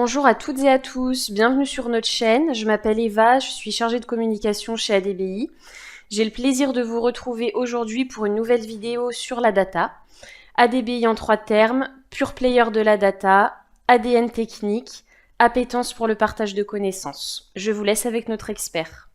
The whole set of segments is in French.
Bonjour à toutes et à tous, bienvenue sur notre chaîne. Je m'appelle Eva, je suis chargée de communication chez ADBI. J'ai le plaisir de vous retrouver aujourd'hui pour une nouvelle vidéo sur la data. ADBI en 3 termes, pure player de la data, ADN technique, appétence pour le partage de connaissances. Je vous laisse avec notre expert.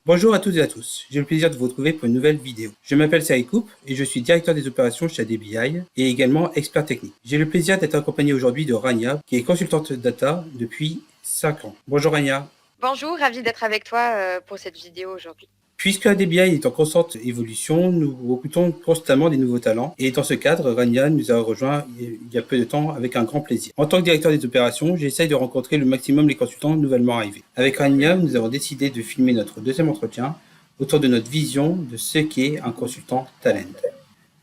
Bonjour à toutes et à tous, j'ai le plaisir de vous retrouver pour une nouvelle vidéo. Je m'appelle Cyril Coupe et je suis directeur des opérations chez ADBI et également expert technique. J'ai le plaisir d'être accompagné aujourd'hui de Rania, qui est consultante data depuis 5 ans. Bonjour Rania. Bonjour, ravi d'être avec toi pour cette vidéo aujourd'hui. Puisque ADBI est en constante évolution, nous recrutons constamment des nouveaux talents. Et dans ce cadre, Rania nous a rejoint il y a peu de temps avec un grand plaisir. En tant que directeur des opérations, j'essaye de rencontrer le maximum les consultants nouvellement arrivés. Avec Rania, nous avons décidé de filmer notre deuxième entretien autour de notre vision de ce qu'est un consultant talent.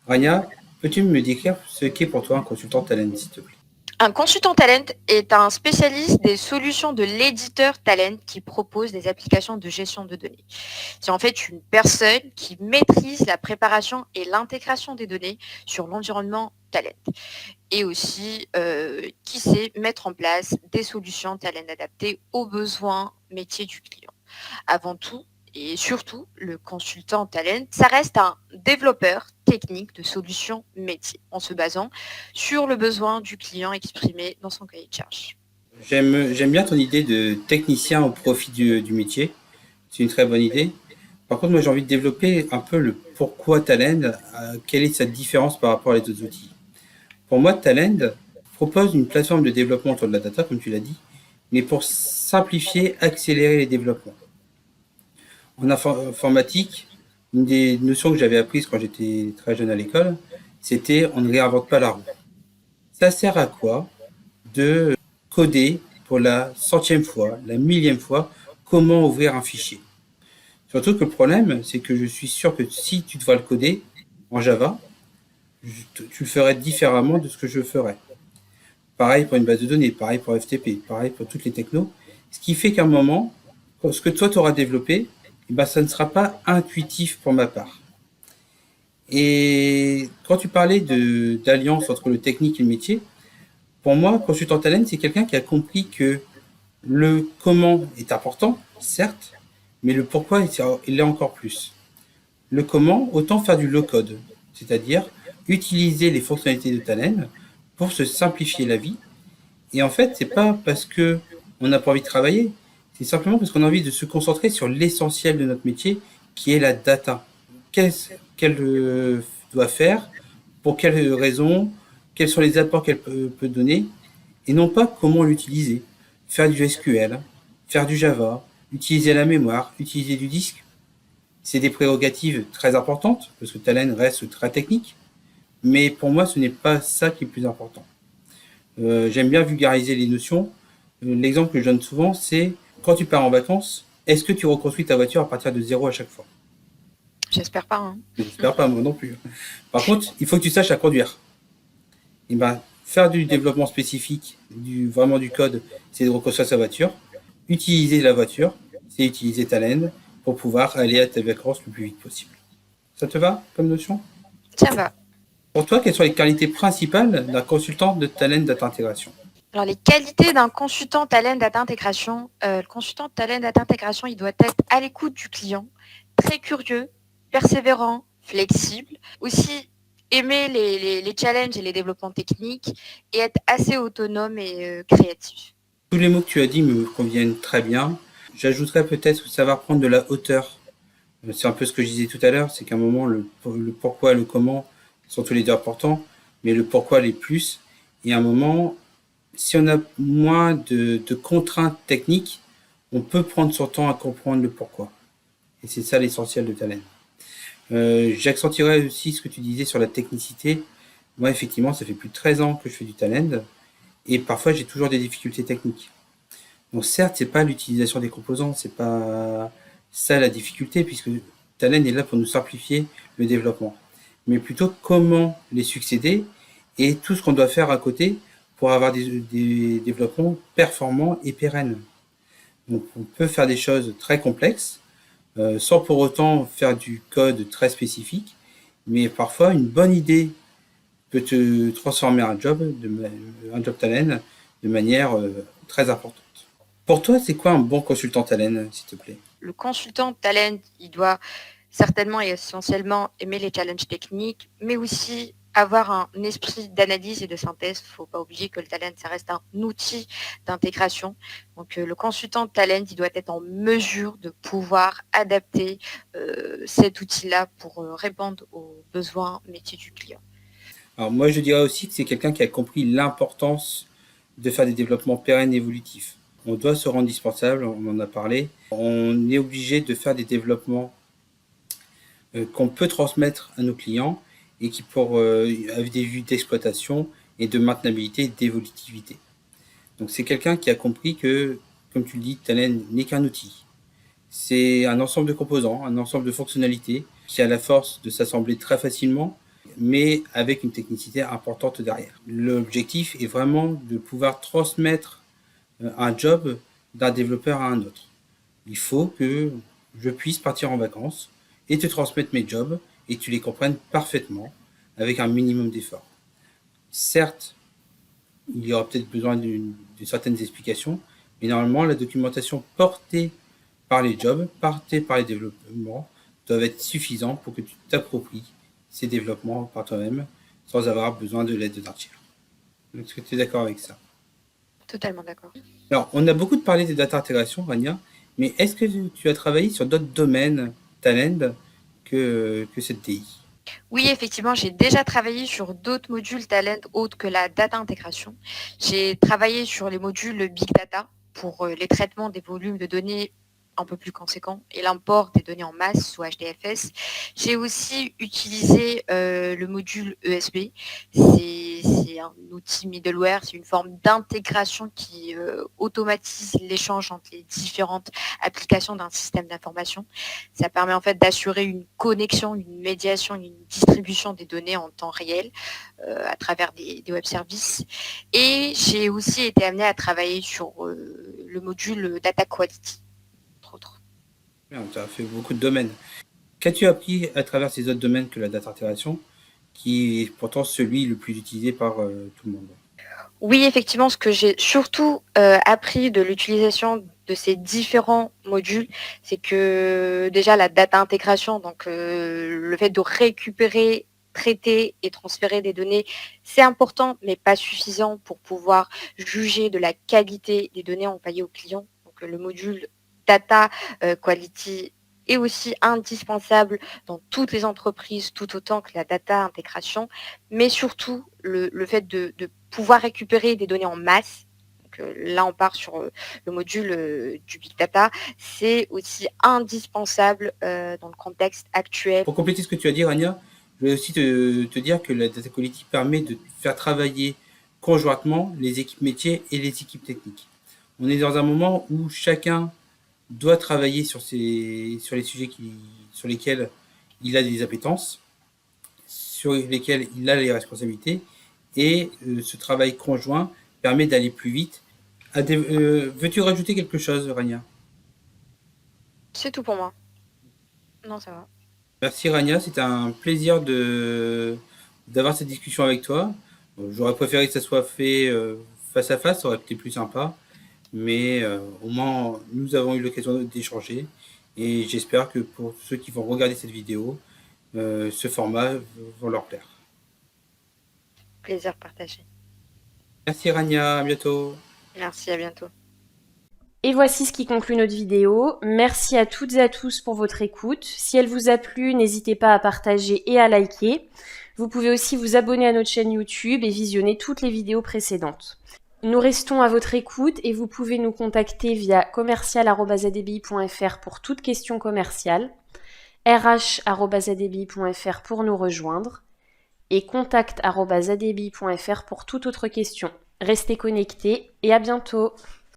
Rania, peux-tu me décrire ce qu'est pour toi un consultant talent, s'il te plaît ? Un consultant talent est un spécialiste des solutions de l'éditeur talent qui propose des applications de gestion de données. C'est en fait une personne qui maîtrise la préparation et l'intégration des données sur l'environnement talent et aussi qui sait mettre en place des solutions talent adaptées aux besoins métiers du client. Avant tout, et surtout, le consultant talent, ça reste un développeur technique de solutions métiers en se basant sur le besoin du client exprimé dans son cahier de charge. J'aime bien ton idée de technicien au profit du métier. C'est une très bonne idée. Par contre, moi, j'ai envie de développer un peu le pourquoi Talend, quelle est sa différence par rapport à les autres outils. Pour moi, Talend propose une plateforme de développement autour de la data, comme tu l'as dit, mais pour simplifier, accélérer les développements. En informatique, une des notions que j'avais apprises quand j'étais très jeune à l'école, c'était on ne réinvente pas la roue. Ça sert à quoi de coder pour la 100e fois, la 1000e fois, comment ouvrir un fichier. Surtout que le problème, c'est que je suis sûr que si tu devrais le coder en Java, tu le ferais différemment de ce que je ferais. Pareil pour une base de données, pareil pour FTP, pareil pour toutes les technos. Ce qui fait qu'à un moment, ce que toi tu auras développé, ça ne sera pas intuitif pour ma part. Et quand tu parlais d'alliance entre le technique et le métier, pour moi, consultant talent, c'est quelqu'un qui a compris que le comment est important, certes, mais le pourquoi, il l'est encore plus. Le comment, autant faire du low-code, c'est-à-dire utiliser les fonctionnalités de talent pour se simplifier la vie. Et en fait, c'est pas parce que on n'a pas envie de travailler, c'est simplement parce qu'on a envie de se concentrer sur l'essentiel de notre métier, qui est la data. Qu'est-ce qu'elle doit faire, pour quelles raisons, quels sont les apports qu'elle peut donner, et non pas comment l'utiliser. Faire du SQL, faire du Java, utiliser la mémoire, utiliser du disque. C'est des prérogatives très importantes, parce que Talend reste très technique, mais pour moi, ce n'est pas ça qui est le plus important. J'aime bien vulgariser les notions. L'exemple que je donne souvent, c'est quand tu pars en vacances, est-ce que tu reconstruis ta voiture à partir de zéro à chaque fois ? J'espère pas. Hein. J'espère pas, moi non plus. Par contre, il faut que tu saches à conduire. Et faire du développement spécifique, vraiment du code, c'est de reconstruire sa voiture. Utiliser la voiture, c'est utiliser Talend pour pouvoir aller à tes vacances le plus vite possible. Ça te va comme notion ? Ça va. Pour toi, quelles sont les qualités principales d'un consultant de Talend Data Intégration ? Alors, les qualités d'un consultant talent data intégration, le consultant talent data intégration, il doit être à l'écoute du client, très curieux, persévérant, flexible, aussi aimer les challenges et les développements techniques et être assez autonome et créatif. Tous les mots que tu as dit me conviennent très bien. J'ajouterais peut-être savoir prendre de la hauteur. C'est un peu ce que je disais tout à l'heure, c'est qu'à un moment, le pourquoi et le comment sont tous les deux importants, mais le pourquoi les plus. Et à un moment, si on a moins de contraintes techniques, on peut prendre son temps à comprendre le pourquoi. Et c'est ça l'essentiel de Talend. J'accentuerai aussi ce que tu disais sur la technicité. Moi, effectivement, ça fait plus de 13 ans que je fais du Talend, et parfois j'ai toujours des difficultés techniques. Donc certes, c'est pas l'utilisation des composants, c'est pas ça la difficulté, puisque Talend est là pour nous simplifier le développement, mais plutôt comment les succéder et tout ce qu'on doit faire à côté pour avoir des développements performants et pérennes. Donc on peut faire des choses très complexes, sans pour autant faire du code très spécifique, mais parfois une bonne idée peut te transformer un job Talend de manière très importante. Pour toi, c'est quoi un bon consultant talent, s'il te plaît? Le consultant talent, il doit certainement et essentiellement aimer les challenges techniques, mais aussi avoir un esprit d'analyse et de synthèse. Il ne faut pas oublier que le talent, ça reste un outil d'intégration. Donc le consultant talent, il doit être en mesure de pouvoir adapter cet outil-là pour répondre aux besoins métiers du client. Alors moi, je dirais aussi que c'est quelqu'un qui a compris l'importance de faire des développements pérennes et évolutifs. On doit se rendre indispensable, on en a parlé. On est obligé de faire des développements qu'on peut transmettre à nos clients et qui avec des vues d'exploitation et de maintenabilité et d'évolutivité. Donc c'est quelqu'un qui a compris que, comme tu le dis, Talend n'est qu'un outil. C'est un ensemble de composants, un ensemble de fonctionnalités qui a la force de s'assembler très facilement, mais avec une technicité importante derrière. L'objectif est vraiment de pouvoir transmettre un job d'un développeur à un autre. Il faut que je puisse partir en vacances et te transmettre mes jobs et que tu les comprennes parfaitement avec un minimum d'effort. Certes, il y aura peut-être besoin de certaines explications, mais normalement, la documentation portée par les jobs, portée par les développements, doivent être suffisants pour que tu t'appropries ces développements par toi-même sans avoir besoin de l'aide d'un tiers. Est-ce que tu es d'accord avec ça? Totalement d'accord. Alors, on a beaucoup parlé des data intégration, Rania, mais est-ce que tu as travaillé sur d'autres domaines Talend que cette TI? Oui, effectivement, j'ai déjà travaillé sur d'autres modules talent autres que la data intégration. J'ai travaillé sur les modules Big Data pour les traitements des volumes de données un peu plus conséquents et l'import des données en masse sous HDFS. J'ai aussi utilisé le module ESB. C'est un outil middleware, c'est une forme d'intégration qui automatise l'échange entre les différentes applications d'un système d'information. Ça permet en fait d'assurer une connexion, une médiation, une distribution des données en temps réel à travers des web services. Et j'ai aussi été amenée à travailler sur le module Data Quality, entre autres. Tu as fait beaucoup de domaines. Qu'as-tu appris à travers ces autres domaines que la data intégration, qui est pourtant celui le plus utilisé par tout le monde? Oui, effectivement, ce que j'ai surtout appris de l'utilisation de ces différents modules, c'est que déjà la data intégration, donc le fait de récupérer, traiter et transférer des données, c'est important, mais pas suffisant pour pouvoir juger de la qualité des données envoyées aux clients. Donc le module Data Quality est aussi indispensable dans toutes les entreprises, tout autant que la data intégration, mais surtout le fait de pouvoir récupérer des données en masse. Donc, là, on part sur le module du Big Data. C'est aussi indispensable dans le contexte actuel. Pour compléter ce que tu as dit, Rania, je vais aussi te dire que la data quality permet de faire travailler conjointement les équipes métiers et les équipes techniques. On est dans un moment où chacun doit travailler sur les sujets sur lesquels il a des appétences, sur lesquels il a les responsabilités, et ce travail conjoint permet d'aller plus vite. Veux-tu rajouter quelque chose, Rania? C'est tout pour moi. Non, ça va. Merci Rania, c'était un plaisir d'avoir cette discussion avec toi. J'aurais préféré que ça soit fait face à face, ça aurait été plus sympa. Mais au moins, nous avons eu l'occasion d'échanger. Et j'espère que pour ceux qui vont regarder cette vidéo, ce format va leur plaire. Plaisir partagé. Merci Rania, à bientôt. Merci, à bientôt. Et voici ce qui conclut notre vidéo. Merci à toutes et à tous pour votre écoute. Si elle vous a plu, n'hésitez pas à partager et à liker. Vous pouvez aussi vous abonner à notre chaîne YouTube et visionner toutes les vidéos précédentes. Nous restons à votre écoute et vous pouvez nous contacter via commercial@adbi.fr pour toute question commerciale, rh@adbi.fr pour nous rejoindre et contact@adbi.fr pour toute autre question. Restez connectés et à bientôt.